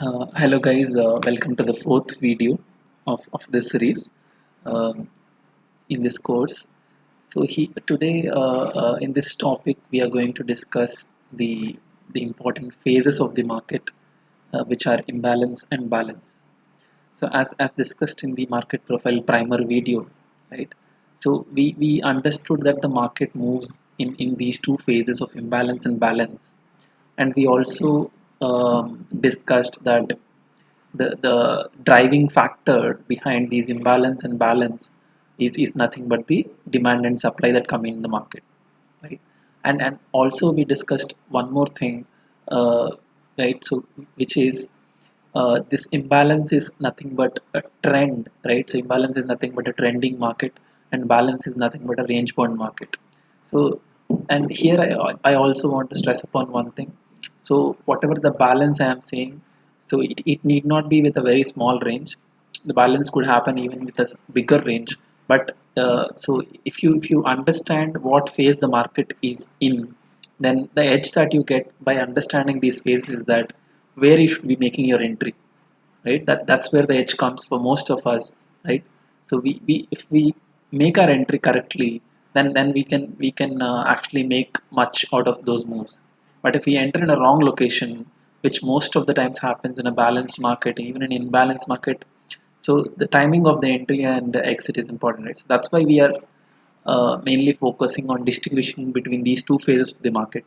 Hello guys, welcome to the fourth video of this series um, in this course. Today in this topic we are going to discuss the important phases of the market, which are imbalance and balance. So as discussed in the market profile primer video, right? So we understood that the market moves in these two phases of imbalance and balance, and we also discussed that the driving factor behind these imbalance and balance is nothing but the demand and supply that come in the market, right? And also we discussed one more thing, uh, right? So which is this imbalance is nothing but a trend, right? So imbalance is nothing but a trending market, and balance is nothing but a range bound market. So, and here I also want to stress upon one thing. So whatever the balance I am saying, so it need not be with a very small range. The balance could happen even with a bigger range. But if you understand what phase the market is in, then the edge that you get by understanding these phases is that where you should be making your entry, right? That's where the edge comes for most of us, right? So we if we make our entry correctly, then we can actually make much out of those moves. But if we enter in a wrong location, which most of the times happens in a balanced market, even in imbalanced market, so the timing of the entry and the exit is important, right? So that's why we are mainly focusing on distinguishing between these two phases of the market.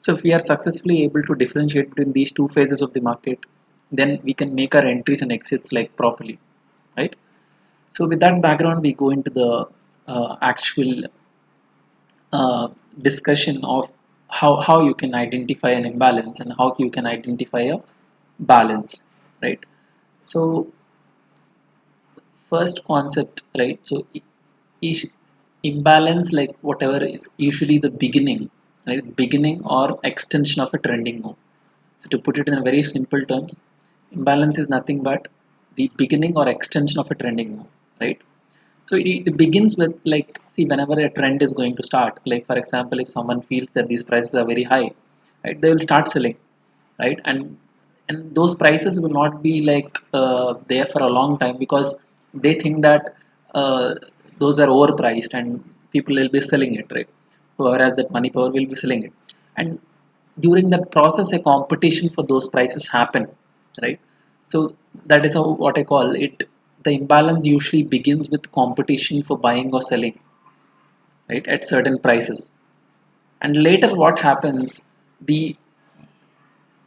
So if we are successfully able to differentiate between these two phases of the market, then we can make our entries and exits like properly, right? So with that background, we go into the actual uh, discussion of how you can identify an imbalance and how you can identify a balance, right? So first concept, right? So is imbalance, like whatever is usually the beginning, right? Beginning or extension of a trending move. So to put it in a very simple terms, imbalance is nothing but the beginning or extension of a trending move, right? So it begins with, like, see, whenever a trend is going to start, like for example, if someone feels that these prices are very high, right, they will start selling, right? And those prices will not be like there for a long time, because they think that uh, those are overpriced and people will be selling it, right? Whoever has that money power will be selling it, and during that process a competition for those prices happen, right? So that is how, what I call it, the imbalance usually begins with competition for buying or selling, right, at certain prices. And later what happens, the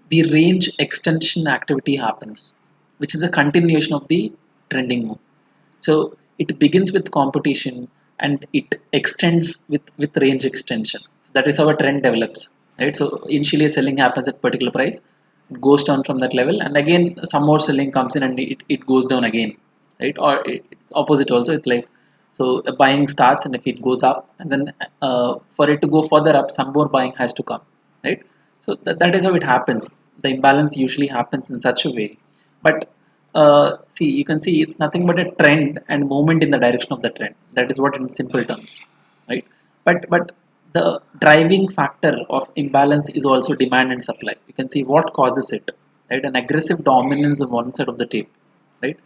the range extension activity happens, which is a continuation of the trending move. So it begins with competition and it extends with range extension. That is how a trend develops, right? So initially selling happens at particular price, it goes down from that level, and again some more selling comes in and it goes down again, right? Or opposite also, it's like, so a buying starts and if it goes up, and then for it to go further up, some more buying has to come, right? So that is how it happens. The imbalance usually happens in such a way. But see, you can see it's nothing but a trend and movement in the direction of the trend. That is what in simple terms, right? But the driving factor of imbalance is also demand and supply. You can see what causes it, right? An aggressive dominance on one side of the tape, right?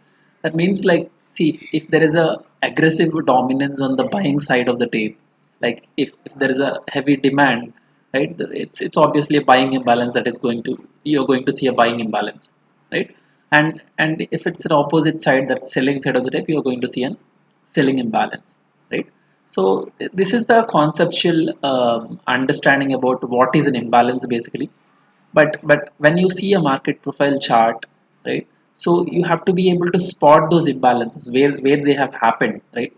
That means, like, see, if there is a aggressive dominance on the buying side of the tape, like if there is a heavy demand, right, it's obviously a buying imbalance that is going to, you're going to see a buying imbalance, right? And if it's an opposite side, that selling side of the tape, you're going to see an selling imbalance, right? So this is the conceptual understanding about what is an imbalance basically. But when you see a market profile chart, right, so you have to be able to spot those imbalances where they have happened, right?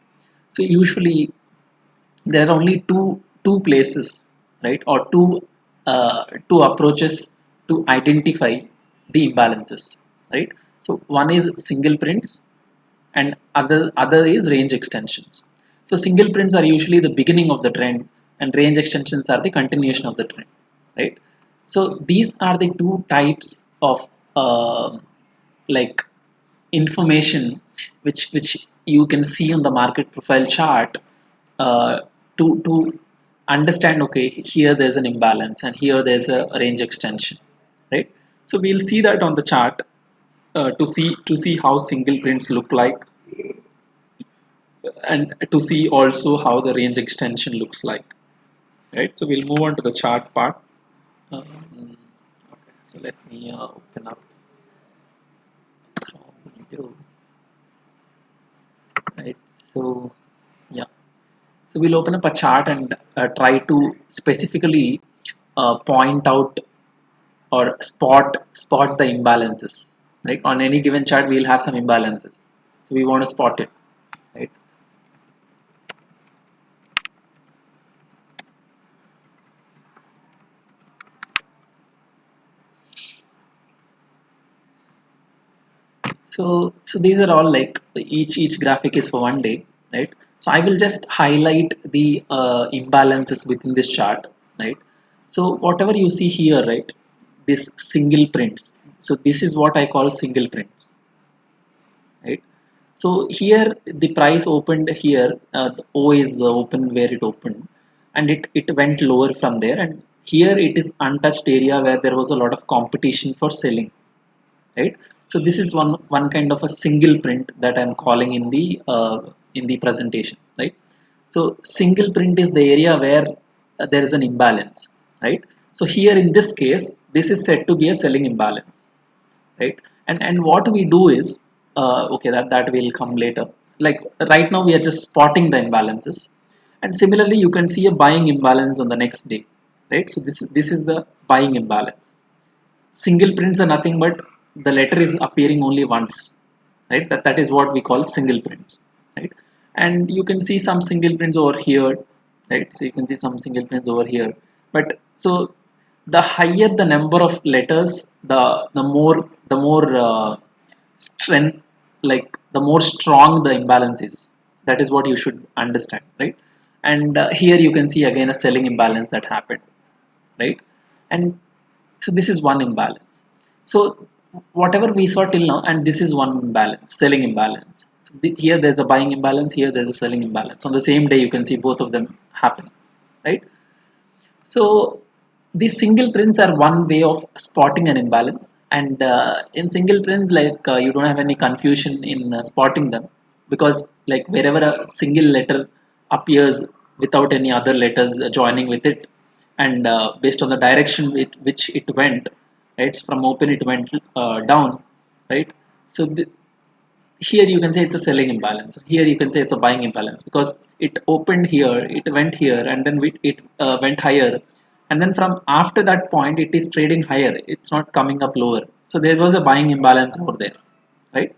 So usually there are only two places, right, or two approaches to identify the imbalances, right? So one is single prints, and other is range extensions. So single prints are usually the beginning of the trend, and range extensions are the continuation of the trend, right? So these are the two types of like information which you can see on the market profile chart, to understand, okay, here there's an imbalance and here there's a range extension, right? So we'll see that on the chart. to see how single prints look like, and to see also how the range extension looks like, right? So we'll move on to the chart part. Okay, so let me open up video, right? So yeah, so we'll open up a chart and try to specifically point out or spot the imbalances, right? On any given chart we'll have some imbalances, so we want to spot it, right? So these are all like each graphic is for one day, right? So I will just highlight the imbalances within this chart, right? So whatever you see here, right, this single prints, so this is what I call single prints, right? So here the price opened here, the O is the open where it opened, and it went lower from there, and here it is untouched area where there was a lot of competition for selling, right? So this is one kind of a single print that I'm calling in the presentation, right? So single print is the area where there is an imbalance, right? So here in this case this is said to be a selling imbalance, right? And what we do is, okay, that will come later. Like right now we are just spotting the imbalances, and similarly you can see a buying imbalance on the next day, right? So this is the buying imbalance. Single prints are nothing but the letter is appearing only once, right? That is what we call single prints, right? And you can see some single prints over here, right? So you can see some single prints over here, but so the higher the number of letters, the more strength, like the more strong the imbalance is. That is what you should understand, right? And here you can see again a selling imbalance that happened, right? And so this is one imbalance. So whatever we saw till now, and this is one imbalance, selling imbalance. So here there's a buying imbalance, here there's a selling imbalance. On the same day you can see both of them happen, right? So these single prints are one way of spotting an imbalance, and in single prints, like you don't have any confusion in spotting them, because like wherever a single letter appears without any other letters joining with it, and based on the direction which it went, right? From open it went down, right? So here you can say it's a selling imbalance. Here you can say it's a buying imbalance, because it opened here, it went here, and then it went higher, and then from after that point it is trading higher, it's not coming up lower. So there was a buying imbalance over there, right?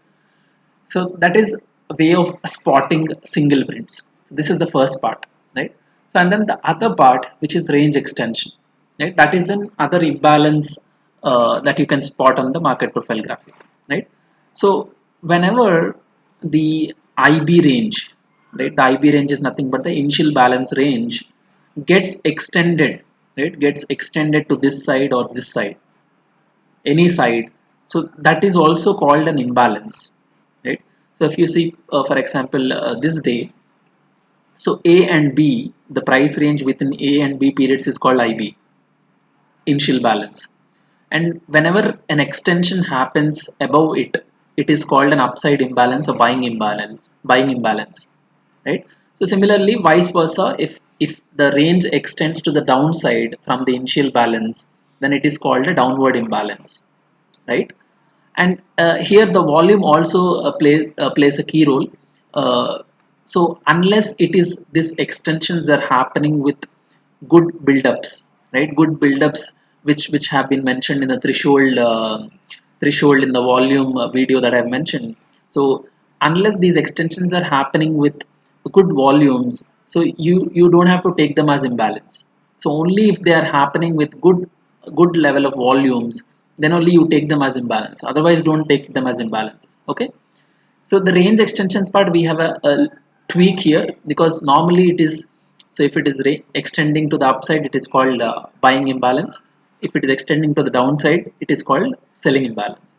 So that is a way of spotting single prints. So this is the first part, right? So and then the other part, which is range extension, right? That is an other imbalance that you can spot on the market profile graphic, right? So whenever the IB range, right, the IB range is nothing but the initial balance range, gets extended, right, gets extended to this side or this side, any side. So that is also called an imbalance, right? So if you see, for example, this day, so A and B, the price range within A and B periods is called IB, initial balance. And whenever an extension happens above it, it is called an upside imbalance or buying imbalance, right? So similarly vice versa, if the range extends to the downside from the initial balance, then it is called a downward imbalance, right? And here the volume also plays a key role. So unless it is these extensions are happening with good buildups, right, good buildups which have been mentioned in the threshold in the volume video that I've mentioned. So unless these extensions are happening with good volumes, so you don't have to take them as imbalance. So only if they are happening with good level of volumes, then only you take them as imbalance, otherwise don't take them as imbalances, okay? So the range extensions part, we have a tweak here, because normally it is, so if it is extending to the upside, it is called buying imbalance. If it is extending to the downside, it is called selling imbalance.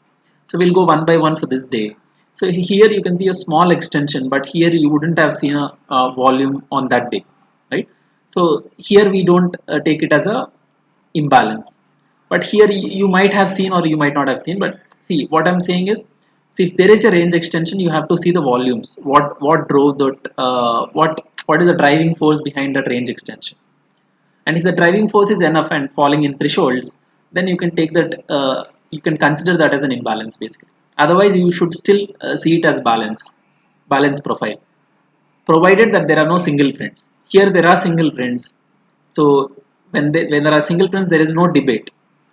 So we'll go one by one for this day. So here you can see a small extension, but here you wouldn't have seen a volume on that day, right? So here we don't take it as a imbalance, but here you might have seen or you might not have seen, but see what I'm saying is, see if there is a range extension, you have to see the volumes. What drove that? What is the driving force behind that range extension? And if the driving force is enough and falling in thresholds, then you can take that. You can consider that as an imbalance basically. Otherwise, you should still see it as balance profile, provided that there are no single prints. Here there are single prints, so when there are single prints, there is no debate.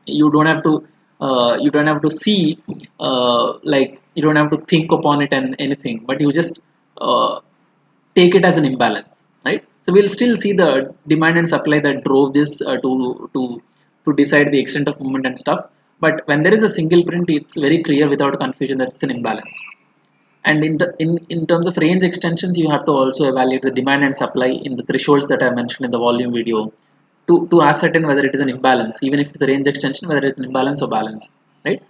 You don't have to see, like you don't have to think upon it and anything, but you just take it as an imbalance, right? So we'll still see the demand and supply that drove this to decide the extent of movement and stuff. But when there is a single print, it's very clear without confusion that it's an imbalance. And in terms of range extensions, you have to also evaluate the demand and supply in the thresholds that I mentioned in the volume video to ascertain whether it is an imbalance, even if it's a range extension, whether it's an imbalance or balance, right?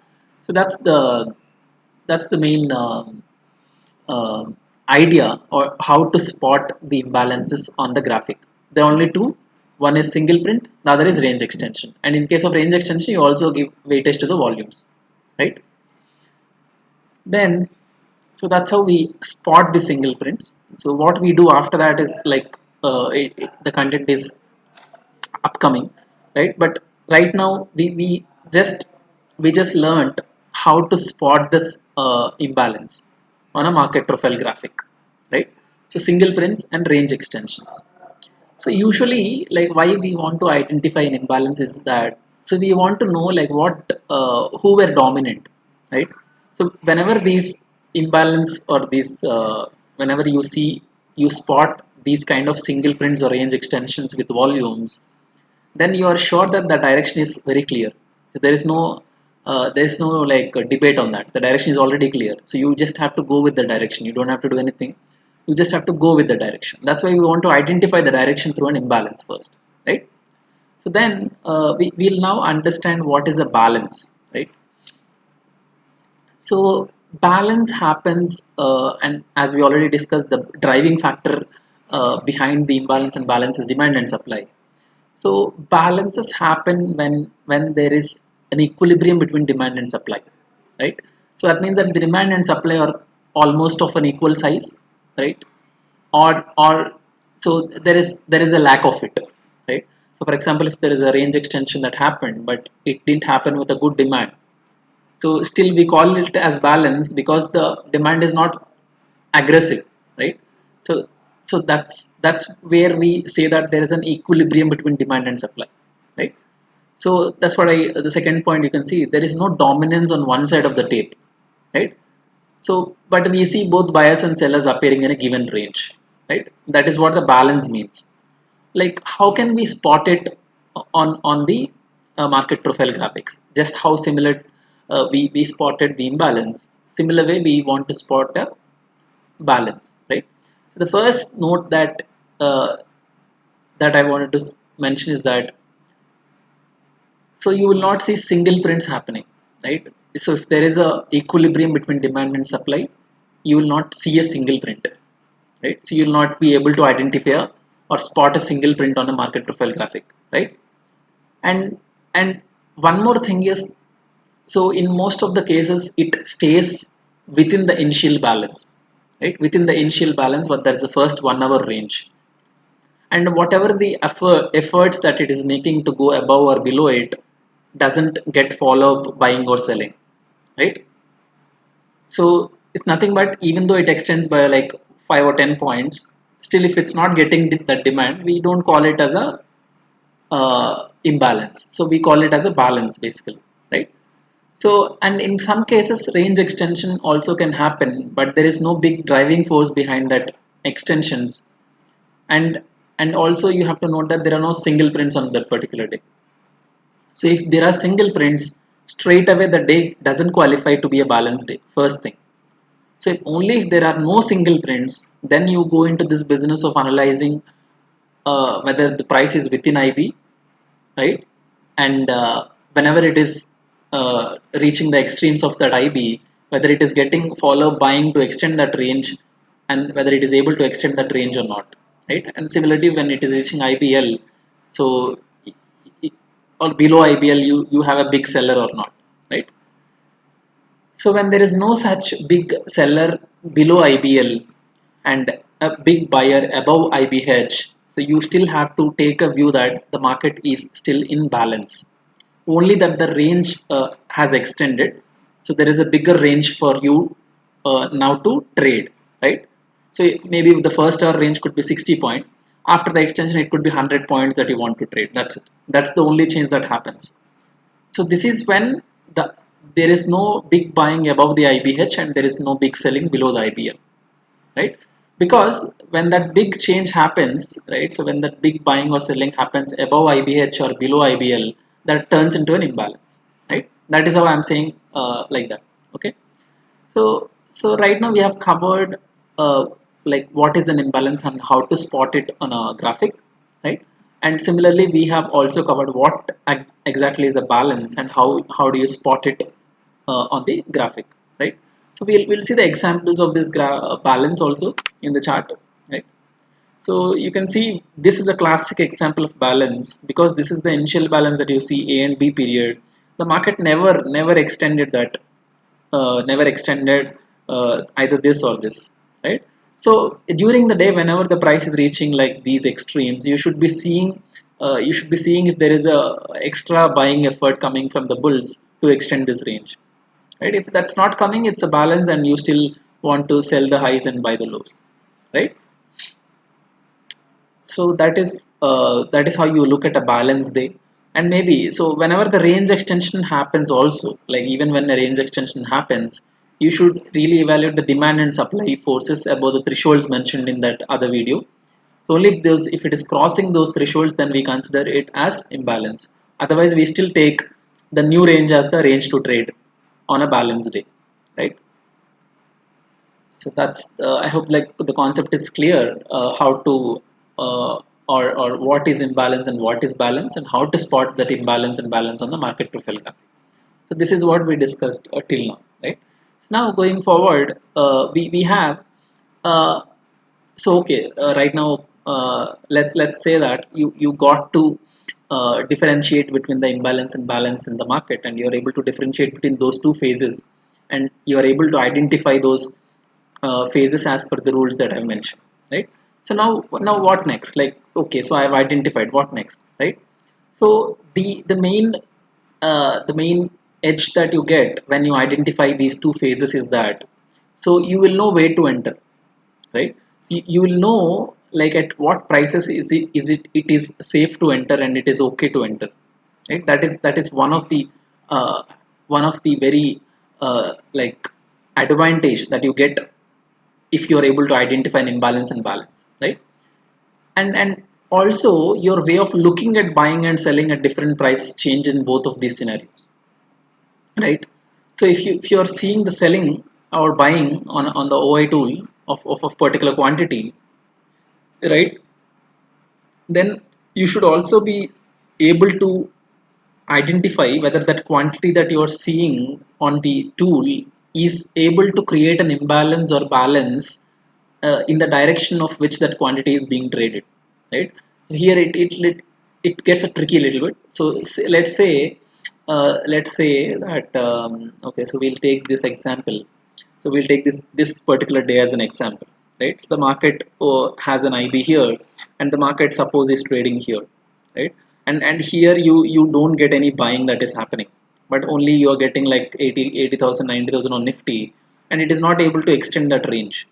So that's the main idea or how to spot the imbalances on the graphic. There are only two. One is single print, the other is range extension. And in case of range extension, you also give weightage to the volumes, right? Then, so that's how we spot the single prints. So what we do after that is like the content is upcoming, right? But right now we just learned how to spot this imbalance on a market profile graphic, right? So single prints and range extensions. So usually, like why we want to identify an imbalance is that, so we want to know like who were dominant, right? So whenever these imbalance or these whenever you spot these kind of single prints or range extensions with volumes, then you are sure that the direction is very clear. So there is no like debate on that. The direction is already clear. So you just have to go with the direction. You don't have to do anything. You just have to go with the direction. That's why we want to identify the direction through an imbalance first, right? So then we'll now understand what is a balance, right? So balance happens, and as we already discussed, the driving factor behind the imbalance and balance is demand and supply. So balances happen when there is an equilibrium between demand and supply, right? So that means that the demand and supply are almost of an equal size, right? Or so there is a lack of it, right? So for example, if there is a range extension that happened, but it didn't happen with a good demand, so still we call it as balance because the demand is not aggressive, right? So so that's where we say that there is an equilibrium between demand and supply, right? So that's what I the second point, you can see there is no dominance on one side of the tape, right? So but we see both buyers and sellers appearing in a given range, right? That is what the balance means. Like how can we spot it on the market profile graphics? Just how similar we spotted the imbalance, similar way we want to spot a balance, right? The first note uh, that I wanted to mention is that, so you will not see single prints happening, right? So if there is a equilibrium between demand and supply, you will not see a single print, right? So you will not be able to identify or spot a single print on a market profile graphic, right? And and one more thing is, so in most of the cases it stays within the initial balance, right? Within the initial balance, but that's the first 1 hour range, and whatever the efforts that it is making to go above or below it doesn't get follow up buying or selling, right? So it's nothing but, even though it extends by like 5 or 10 points, still if it's not getting that demand, we don't call it as a imbalance, so we call it as a balance basically, right? So, and in some cases range extension also can happen, but there is no big driving force behind that extensions. And and also you have to note that there are no single prints on that particular day. So if there are single prints, straight away the day doesn't qualify to be a balance day, first thing. So if only if there are no single prints, then you go into this business of analyzing whether the price is within IB, right? And whenever it is reaching the extremes of that IB, whether it is getting follow buying to extend that range, and whether it is able to extend that range or not, right? And similarly, when it is reaching IBL, so or below IBL, you have a big seller or not, right? So when there is no such big seller below IBL and a big buyer above IBH, so you still have to take a view that the market is still in balance, only that the range has extended. So there is a bigger range for you now to trade, right? So maybe the first hour range could be 60 point. After the extension it could be 100 points that you want to trade. That's it. That's the only change that happens. So this is when the there is no big buying above the IBH and there is no big selling below the IBL, right? Because when that big change happens, right, so when that big buying or selling happens above IBH or below IBL, that turns into an imbalance, right? That is how I'm saying like that. Okay. So right now we have covered like what is an imbalance and how to spot it on a graphic, right? And similarly we have also covered what exactly is a balance and how do you spot it on the graphic, right? So we'll see the examples of this balance also in the chart, right? So you can see this is a classic example of balance because this is the initial balance that you see A and B period. The market never extended that, never extended either this or this, right? So during the day, whenever the price is reaching like these extremes, you should be seeing if there is a extra buying effort coming from the bulls to extend this range, right? If that's not coming, it's a balance, and you still want to sell the highs and buy the lows, right? So that is how you look at a balance day. And maybe so whenever the range extension happens also, like even when a range extension happens, you should really evaluate the demand and supply forces above the thresholds mentioned in that other video. So only if it is crossing those thresholds, then we consider it as imbalance. Otherwise we still take the new range as the range to trade on a balance day, right? So that's I hope like the concept is clear, how to uh, or what is imbalance and what is balance and how to spot that imbalance and balance on the market profile graph. So this is what we discussed till now, right? So now going forward, we have uh, so okay, right now let's say that you got to differentiate between the imbalance and balance in the market, and you're able to differentiate between those two phases, and you're able to identify those phases as per the rules that I've mentioned, right? So now what next? Like okay, so I've identified what next, right? So the main edge that you get when you identify these two phases is that so you will know where to enter, right? You will know like at what prices it is safe to enter and it is okay to enter, right? That is uh, one of the very like advantage that you get if you are able to identify an imbalance and balance, right? And also your way of looking at buying and selling at different prices change in both of these scenarios, right? So if you are seeing the selling or buying on the OI tool of a particular quantity, right, then you should also be able to identify whether that quantity that you are seeing on the tool is able to create an imbalance or balance in the direction of which that quantity is being traded, right? So here it gets a tricky little bit. So let's say that okay, so we'll take this example. So we'll take this particular day as an example, right? So the market has an IB here, and the market suppose is trading here, right? And here you don't get any buying that is happening, but only you are getting like 80,000, 90,000 on Nifty, and it is not able to extend that range,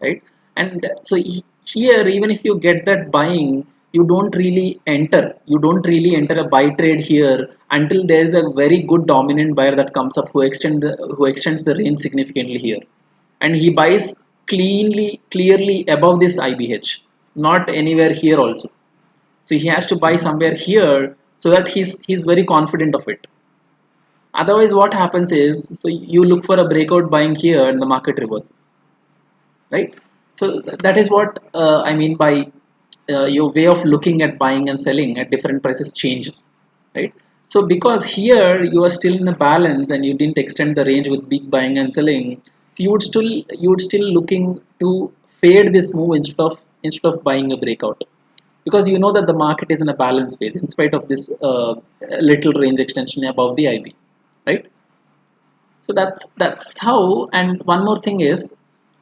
right? And so here even if you get that buying, you don't really enter a buy trade here until there is a very good dominant buyer that comes up who extends the range significantly here, and he buys clearly above this IBH, not anywhere here also. So he has to buy somewhere here so that he's very confident of it. Otherwise what happens is, so you look for a breakout buying here and the market reverses, right? So that is what I mean by your way of looking at buying and selling at different prices changes, right? So because here you are still in a balance and you didn't extend the range with big buying and selling, you would still looking to fade this move instead of buying a breakout, because you know that the market is in a balance phase in spite of this little range extension above the IB, right? So that's how. And one more thing is,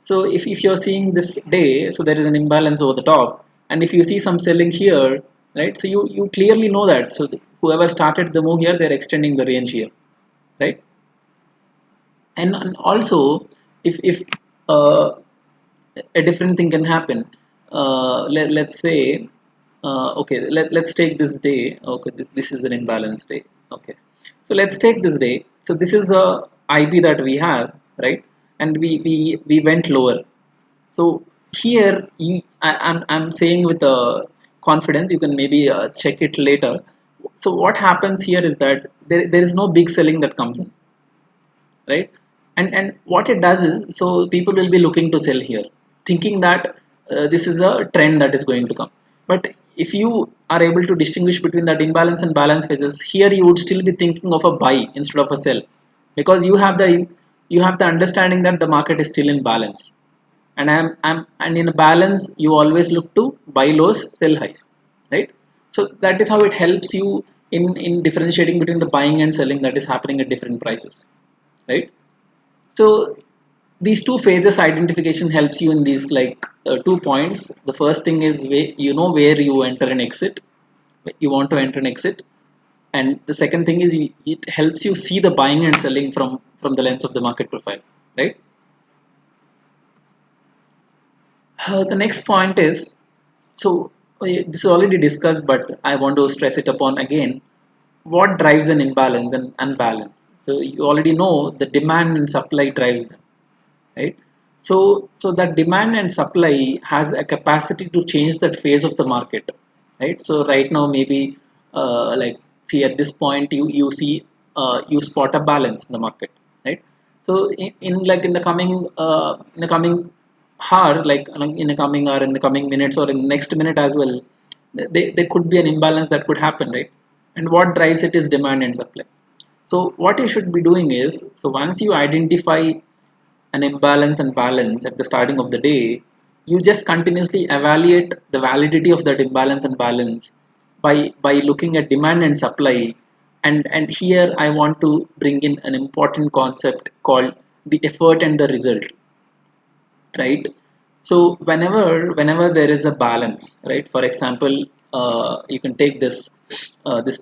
so if you're seeing this day, so there is an imbalance over the top, and if you see some selling here, right, so you clearly know that, so whoever started the move here, they're extending the range here, right? And also, if uh, a different thing can happen, let's say, okay, let's take this day. Okay, this is an imbalanced day. Okay, so let's take this day. So this is the IB that we have, right? And we went lower. So here, I'm saying with confidence, you can maybe check it later. So what happens here is that there is no big selling that comes in, right? And what it does is, so people will be looking to sell here, thinking that this is a trend that is going to come. But if you are able to distinguish between that imbalance and balance phases, here you would still be thinking of a buy instead of a sell, because you have the understanding that the market is still in balance. And in a balance, you always look to buy lows, sell highs, right? So that is how it helps you in differentiating between the buying and selling that is happening at different prices, right? So these two phases identification helps you in these, like, 2 points. The first thing is where you know where you enter and exit, you want to enter and exit. And the second thing is it helps you see the buying and selling from the lens of the market profile, right? The next point is, so this is already discussed, but I want to stress it upon again. What drives an imbalance and unbalance? So you already know the demand and supply drives them, right? So that demand and supply has a capacity to change that phase of the market, right? So right now, maybe, like, see, at this point, you see, you spot a balance in the market, right? So in the coming, hour, like, in the coming hour, in the coming minutes, or in the next minute as well, there could be an imbalance that could happen, right? And what drives it is demand and supply. So what you should be doing is, so once you identify an imbalance and balance at the starting of the day, you just continuously evaluate the validity of that imbalance and balance by looking at demand and supply. And here I want to bring in an important concept called the effort and the result, right? So whenever there is a balance, right? For example, you can take this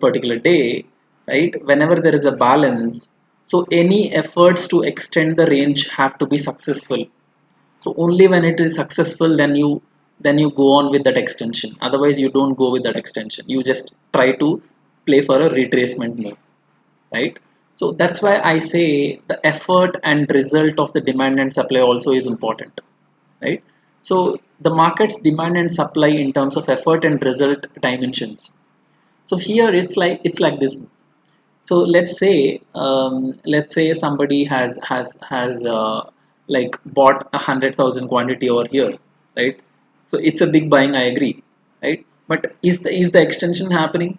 particular day, right? Whenever there is a balance, so any efforts to extend the range have to be successful. So only when it is successful, then you go on with that extension. Otherwise, you don't go with that extension, you just try to play for a retracement move, right? So that's why I say the effort and result of the demand and supply also is important, right? So the market's demand and supply in terms of effort and result dimensions. So here it's like this. So let's say somebody has like bought 100,000 quantity over here, right? So it's a big buying, I agree, right? But is the extension happening?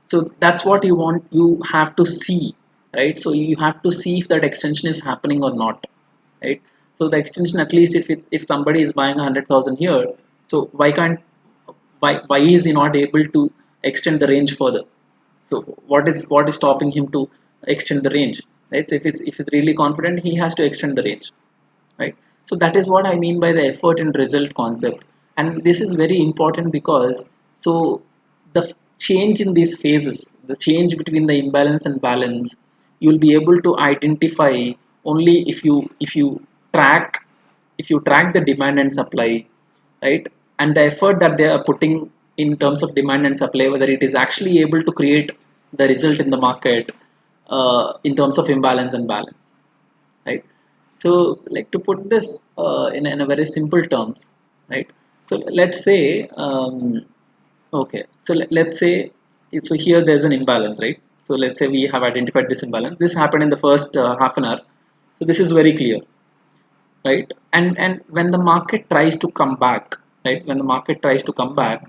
So that's what you have to see, right? So you have to see if that extension is happening or not, right? So the extension, at least if somebody is buying 100,000 here, so why is he not able to extend the range further? So what is stopping him to extend the range, right? So if it's really confident, he has to extend the range, right? So that is what I mean by the effort and result concept. And this is very important because, so the change in these phases, the change between the imbalance and balance, you'll be able to identify only if you track track the demand and supply, right? And the effort that they are putting in terms of demand and supply, whether it is actually able to create the result in the market, in terms of imbalance and balance, right? So, like, to put this in a very simple terms, right? So let's say, okay, so let's say, so here there's an imbalance, right? So let's say we have identified this imbalance. This happened in the first half an hour. So this is very clear, right? And when the market tries to come back, right? When the market tries to come back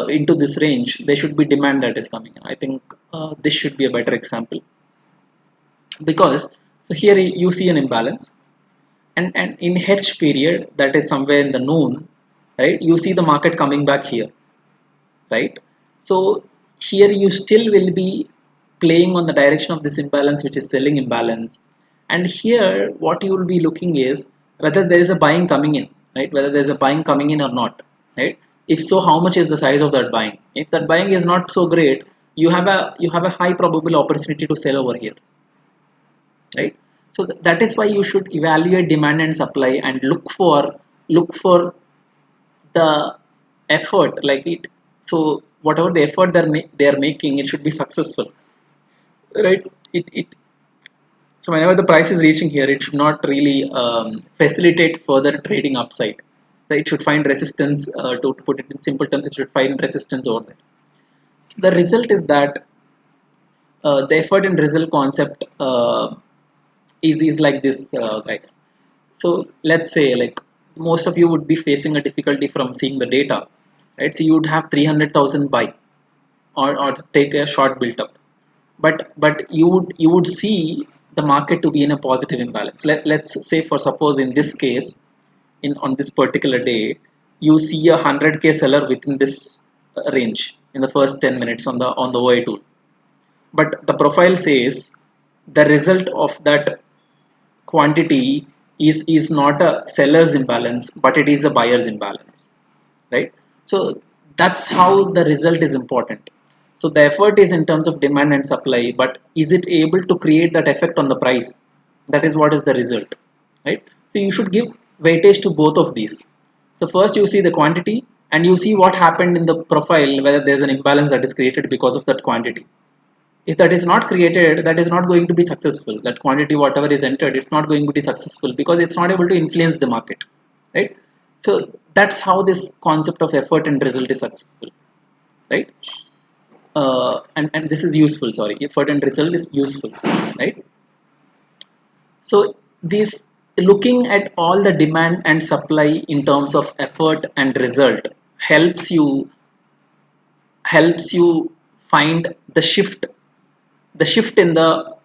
into this range, there should be demand that is coming in. I think this should be a better example, because, so here you see an imbalance, and in hedge period, that is somewhere in the noon, right? You see the market coming back here, right? So here you still will be playing on the direction of this imbalance, which is selling imbalance. And here what you will be looking is whether there is a buying coming in, right? Whether there is a buying coming in or not, right? If so, how much is the size of that buying? If that buying is not so great, you have a high probable opportunity to sell over here, right? So that is why you should evaluate demand and supply and look for the effort, like it. So whatever the effort they are making, it should be successful, right? It So whenever the price is reaching here, it should not really facilitate further trading upside. So it should find resistance. To put it in simple terms, it should find resistance over there. The result is that the effort and result concept is like this, guys. So let's say, like, most of you would be facing a difficulty from seeing the data, right? So you would have 300,000 buy, or take a short built up, but you would see the market to be in a positive imbalance. Let's say, for suppose in this case, in on this particular day, you see a 100K seller within this range in the first 10 minutes on the OI tool, but the profile says the result of that quantity is not a seller's imbalance, but it is a buyer's imbalance, right? So that's how the result is important. So the effort is in terms of demand and supply, but is it able to create that effect on the price? That is what is the result, right? So you should give weightage to both of these. So first you see the quantity, and you see what happened in the profile, whether there's an imbalance that is created because of that quantity. If that is not created, that is not going to be successful. That quantity, whatever is entered, it's not going to be successful because it's not able to influence the market, right? So that's how this concept of effort and result is successful, right? And this is useful, sorry, effort and result is useful, right? So this, looking at all the demand and supply in terms of effort and result, helps you helps you find the shift in the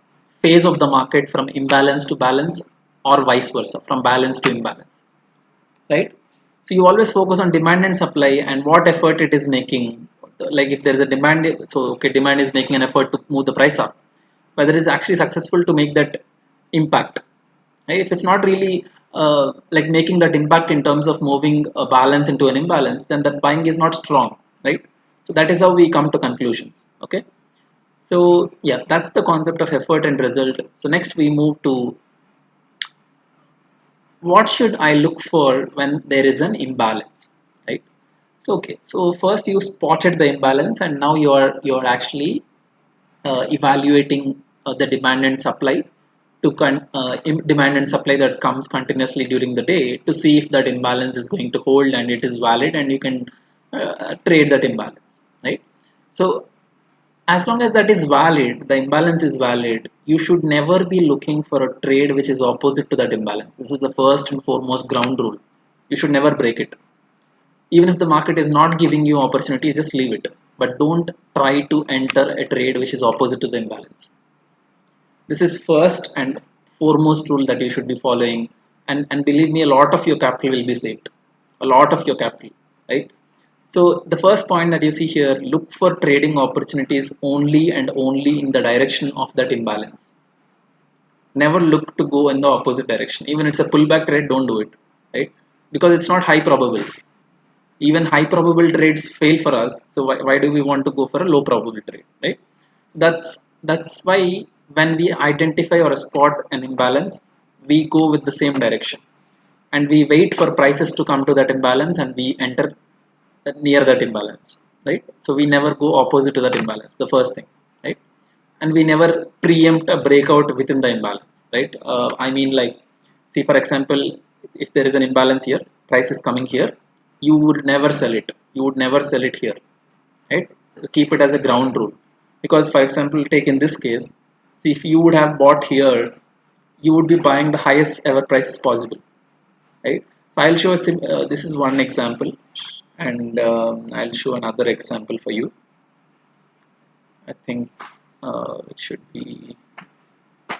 phase of the market from imbalance to balance, or vice versa, from balance to imbalance, right? So you always focus on demand and supply and what effort it is making. Like if there is a demand, so okay, demand is making an effort to move the price up, whether it is actually successful to make that impact, right? If it's not really like making that impact in terms of moving a balance into an imbalance, then that buying is not strong, right? So that is how we come to conclusions. Okay, so yeah, that's the concept of effort and result. So next we move to what should I look for when there is an imbalance, right? So okay, so first you spotted the imbalance, and now you are actually evaluating the demand and supply demand and supply that comes continuously during the day, to see if that imbalance is going to hold and it is valid, and you can trade that imbalance, right? So as long as that is valid, the imbalance is valid, you should never be looking for a trade which is opposite to that imbalance. This is the first and foremost ground rule. You should never break it. Even if the market is not giving you opportunity, just leave it. But don't try to enter a trade which is opposite to the imbalance. This is first and foremost rule that you should be following. And believe me, a lot of your capital will be saved. A lot of your capital, right? So the first point that you see here, look for trading opportunities only and only in the direction of that imbalance. Never look to go in the opposite direction. Even it's a pullback trade, don't do it, right? Because it's not high probable. Even high probable trades fail for us. So why do we want to go for a low probable trade, right? That's why when we identify or spot an imbalance, we go with the same direction, and we wait for prices to come to that imbalance, and we enter near that imbalance, right? So we never go opposite to that imbalance, the first thing, right? And we never preempt a breakout within the imbalance, right? I mean, like, see, for example, if there is an imbalance here, price is coming here, you would never sell it. You would never sell it here, right? Keep it as a ground rule. Because, for example, take in this case, see, if you would have bought here, you would be buying the highest ever prices possible, right? So I'll show this is one example, and I'll show another example for you. I think it should be,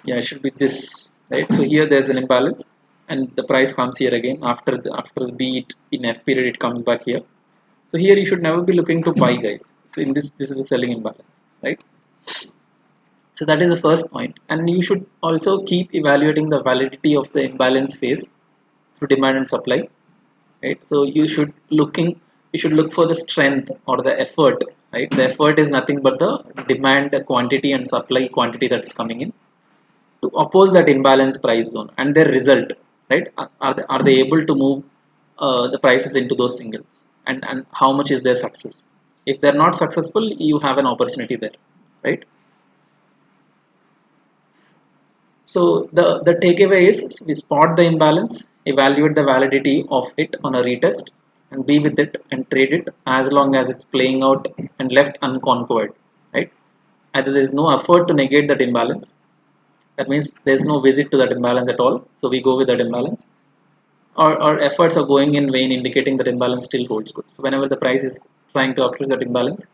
yeah, it should be this, right? So here there's an imbalance, and the price comes here again after the beat in F period, it comes back here. So here you should never be looking to buy, guys. So in this is a selling imbalance, right? So that is the first point, and you should also keep evaluating the validity of the imbalance phase through demand and supply, right? So you should look for the strength or the effort, right? The effort is nothing but the demand quantity and supply quantity that is coming in to oppose that imbalance price zone, and their result, right? Are they able to move the prices into those signals, and how much is their success? If they're not successful, you have an opportunity there, right? So the takeaway is, we spot the imbalance, evaluate the validity of it on a retest, and be with it and trade it as long as it's playing out and left unconquered, right? Either there's no effort to negate that imbalance, that means there's no visit to that imbalance at all, so we go with that imbalance, or efforts are going in vain, indicating that imbalance still holds good. So whenever the price is trying to approach that imbalance,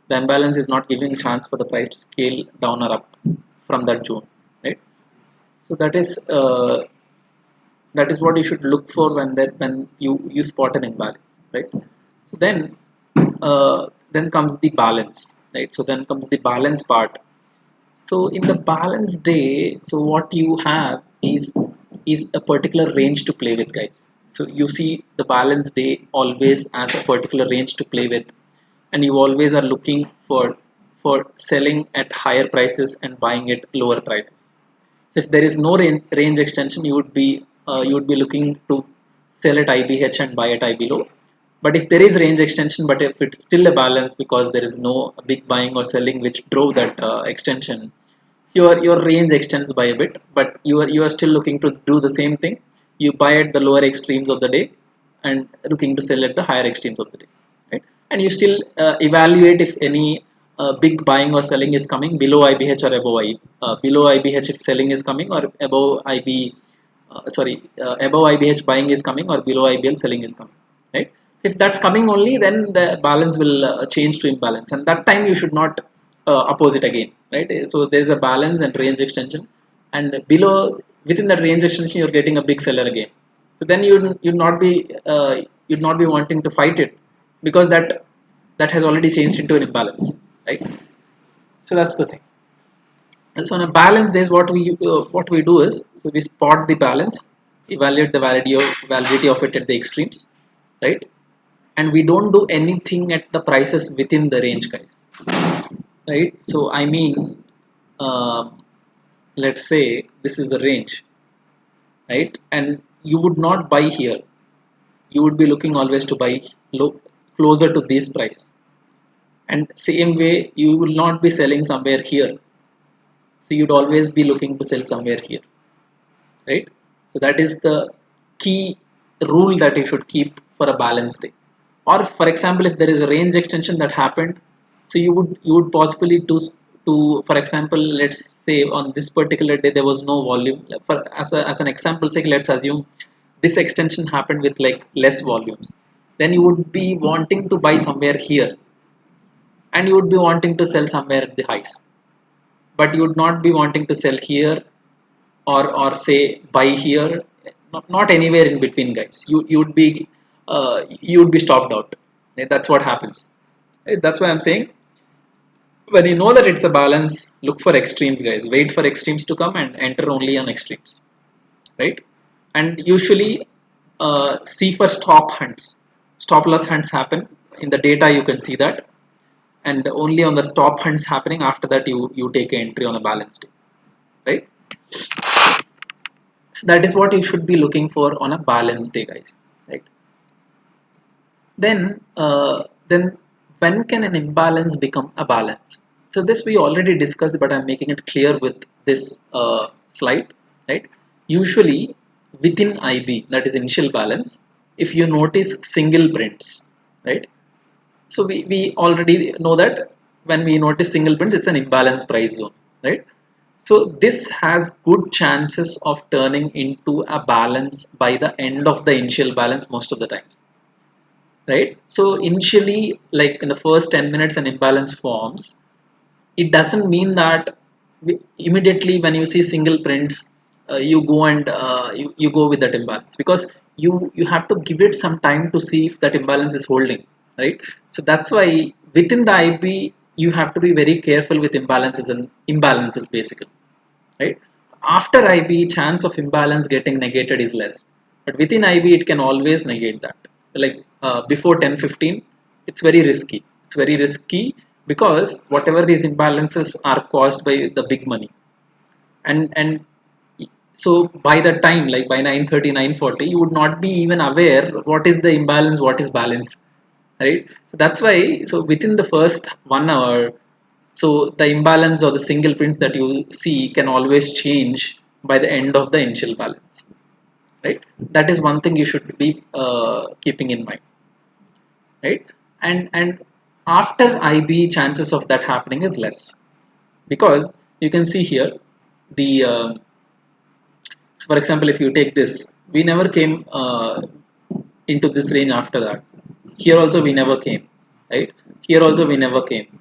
the imbalance is not giving chance for the price to scale down or up from that zone, right? So that is what you should look for when you spot an imbalance, right? So then comes the balance, right? So then comes the balance part. So in the balance day, so what you have is a particular range to play with, guys. So you see the balance day always as a particular range to play with, and you always are looking for selling at higher prices and buying at lower prices. So if there is no range extension, you would be looking to sell at IBH and buy at IB low. But if there is range extension, but if it's still a balance because there is no big buying or selling which drove that extension, your range extends by a bit, but you are still looking to do the same thing. You buy at the lower extremes of the day and looking to sell at the higher extremes of the day, right? And you still evaluate if any big buying or selling is coming below IBH or above below IBH if selling is coming, or above above IBH buying is coming, or below IBL selling is coming, right? If that's coming only, then the balance will change to imbalance, and that time you should not oppose it again, right? So there's a balance and range extension, and below, within that range extension, you're getting a big seller again. So then you'd not be wanting to fight it, because that has already changed into an imbalance, right? So that's the thing. And so on a balance days, what we do is, so we spot the balance, evaluate the validity of it at the extremes, right? And we don't do anything at the prices within the range, guys, right? So I mean, um, let's say this is the range, right? And you would not buy here. You would be looking always to buy low, closer to this price. And same way, you will not be selling somewhere here. So you'd always be looking to sell somewhere here, right? So that is the key rule that you should keep for a balance day. Or for example, if there is a range extension that happened, so you would possibly to for example, let's say on this particular day there was no volume. For as an example sake, let's assume this extension happened with like less volumes. Then you would be wanting to buy somewhere here, and you would be wanting to sell somewhere at the highs, but you would not be wanting to sell here, or say buy here. Not anywhere in between, guys. You would be stopped out. That's what happens. That's why I'm saying, when you know that it's a balance, look for extremes, guys. Wait for extremes to come and enter only on extremes, right? And usually see for stop loss hunts happen in the data. You can see that, and only on the stop hunts happening, after that you take an entry on a balance day, right? So that is what you should be looking for on a balance day, guys, right? Then when can an imbalance become a balance? So this we already discussed, but I'm making it clear with this slide, right? Usually within IB, that is initial balance, if you notice single prints, right? So we already know that when we notice single prints, it's an imbalance price zone, right? So this has good chances of turning into a balance by the end of the initial balance most of the times, right? So initially, like in the first 10 minutes an imbalance forms, it doesn't mean that immediately when you see single prints, you go and you go with that imbalance, because you have to give it some time to see if that imbalance is holding, right? So that's why within the IB, you have to be very careful with imbalances basically, right? After IB, chance of imbalance getting negated is less, but within IB, it can always negate that. Like before 10:15, it's very risky. It's very risky because whatever these imbalances are caused by the big money, and so by the time, like by 9:30, 9:40, you would not be even aware what is the imbalance, what is balance, right? So that's why, so within the first 1 hour, so the imbalance or the single prints that you see can always change by the end of the initial balance, right? That is one thing you should be keeping in mind, right? And after IB, chances of that happening is less, because you can see here the so for example, if you take this, we never came into this range after that. Here also we never came, right? Here also we never came,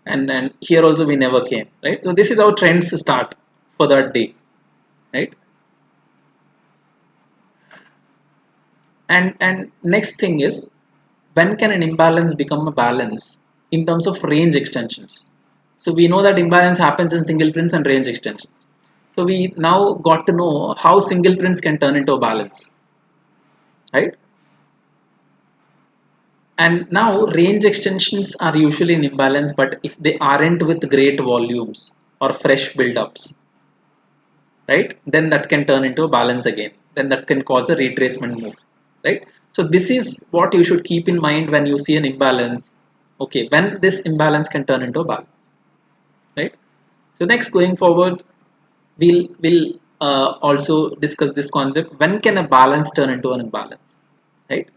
and here also we never came, right? So this is how trends start for that day, right? And next thing is, when can an imbalance become a balance in terms of range extensions? So we know that imbalance happens in single prints and range extensions. So we now got to know how single prints can turn into a balance, right? And now range extensions are usually in imbalance, but if they aren't with great volumes or fresh buildups, right, then that can turn into a balance again. Then that can cause a retracement move, right? So this is what you should keep in mind when you see an imbalance. Okay, when this imbalance can turn into a balance, right? So next, going forward, we'll also discuss this concept. When can a balance turn into an imbalance, right?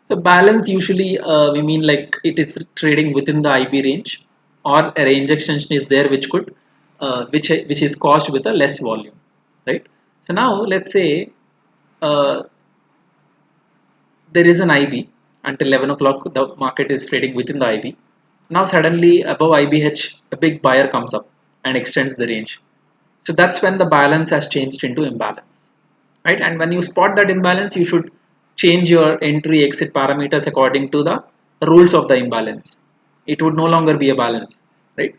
So balance usually we mean like it is trading within the IB range, or a range extension is there which could which is caused with a less volume, right? So now let's say uh, there is an IB until 11 o'clock. The market is trading within the IB. Now suddenly above IBH, a big buyer comes up and extends the range. So that's when the balance has changed into imbalance, right? And when you spot that imbalance, you should change your entry exit parameters according to the rules of the imbalance. It would no longer be a balance, right?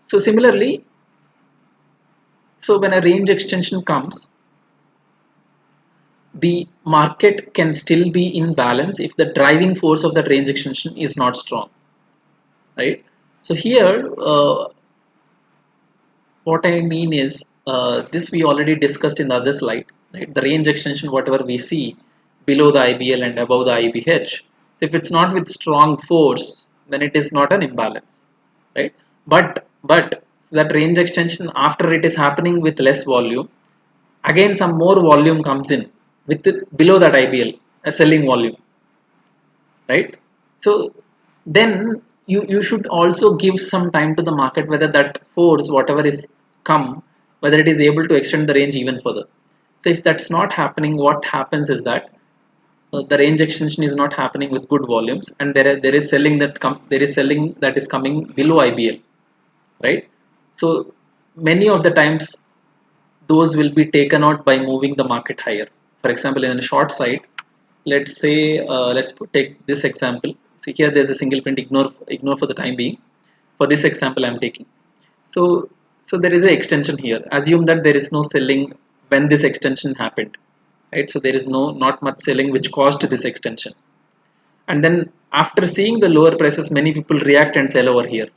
So similarly, so when a range extension comes, the market can still be in balance if the driving force of that range extension is not strong, right? So here what I mean is, this we already discussed in the other slide, right? The range extension, whatever we see below the IBL and above the IBH, so if it's not with strong force, then it is not an imbalance, right? But that range extension, after it is happening with less volume, again some more volume comes in with below that IBL, a selling volume, right? So then you should also give some time to the market, whether that force whatever is come, whether it is able to extend the range even further. So if that's not happening, what happens is that the range extension is not happening with good volumes, and there is selling there is selling that is coming below IBL, right? So many of the times those will be taken out by moving the market higher. For example, in a short side, let's say take this example. See here, there's a single print. Ignore for the time being. For this example, I'm taking. So so there is an extension here. Assume that there is no selling when this extension happened, right? So there is not much selling which caused this extension. And then after seeing the lower prices, many people react and sell over here.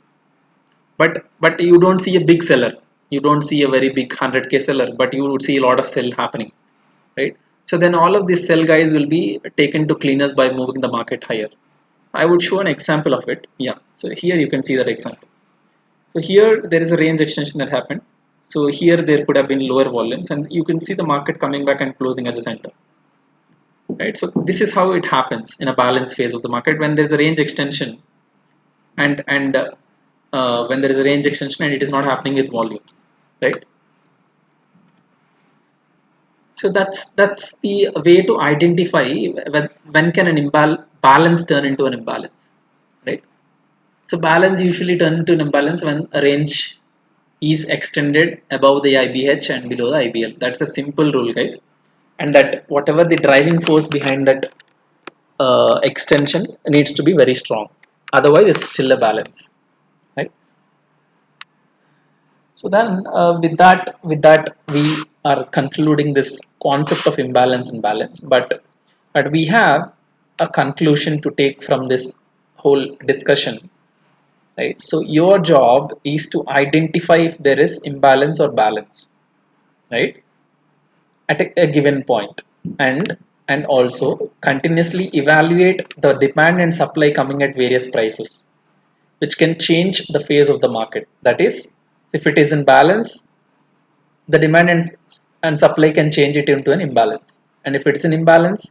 But you don't see a big seller. You don't see a very big 100K seller, but you would see a lot of sell happening, right? So then all of these sell guys will be taken to cleaners by moving the market higher. I would show an example of it. Yeah, so here you can see that example. So here there is a range extension that happened. So here there could have been lower volumes, and you can see the market coming back and closing at the center, right? So this is how it happens in a balance phase of the market, when there is a range extension, and when there is a range extension and it is not happening with volumes, right? So that's the way to identify when can an balance turn into an imbalance, right? So balance usually turn into an imbalance when a range is extended above the IBH and below the IBL. That's a simple rule, guys. And that whatever the driving force behind that extension needs to be very strong. Otherwise, it's still a balance. So then with that we are concluding this concept of imbalance and balance, but we have a conclusion to take from this whole discussion, right? So your job is to identify if there is imbalance or balance, right, at a given point, and also continuously evaluate the demand and supply coming at various prices, which can change the phase of the market. That is, if it is in balance, the demand and supply can change it into an imbalance, and if it's an imbalance,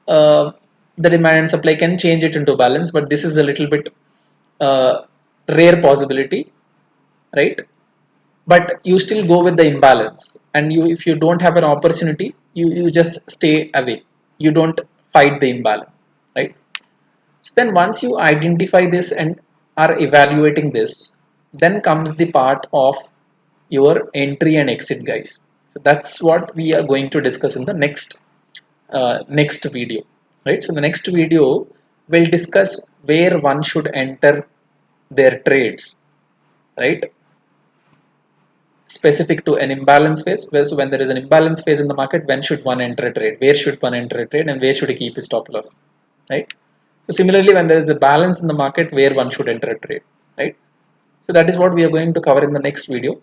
uh, the demand and supply can change it into balance, but this is a little bit uh, rare possibility, right? But you still go with the imbalance, and you, if you don't have an opportunity, you just stay away, you don't fight the imbalance, right? So then once you identify this and are evaluating this, then comes the part of your entry and exit, guys. So that's what we are going to discuss in the next video, right? So the next video will discuss where one should enter their trades, right? Specific to an imbalance phase, where so when there is an imbalance phase in the market, when should one enter a trade? Where should one enter a trade, and where should he keep his stop loss, right? So similarly, when there is a balance in the market, where one should enter a trade, right? So that is what we are going to cover in the next video.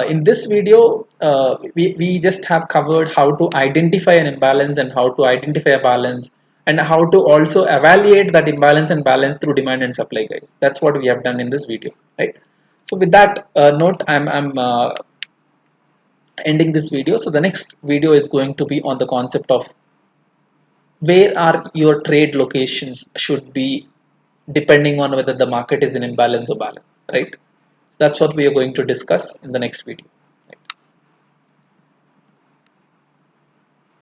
In this video, we just have covered how to identify an imbalance and how to identify a balance, and how to also evaluate that imbalance and balance through demand and supply, guys. That's what we have done in this video, right? So with that note, I'm ending this video. So the next video is going to be on the concept of where are your trade locations should be, depending on whether the market is in imbalance or balance, right? That's what we are going to discuss in the next video.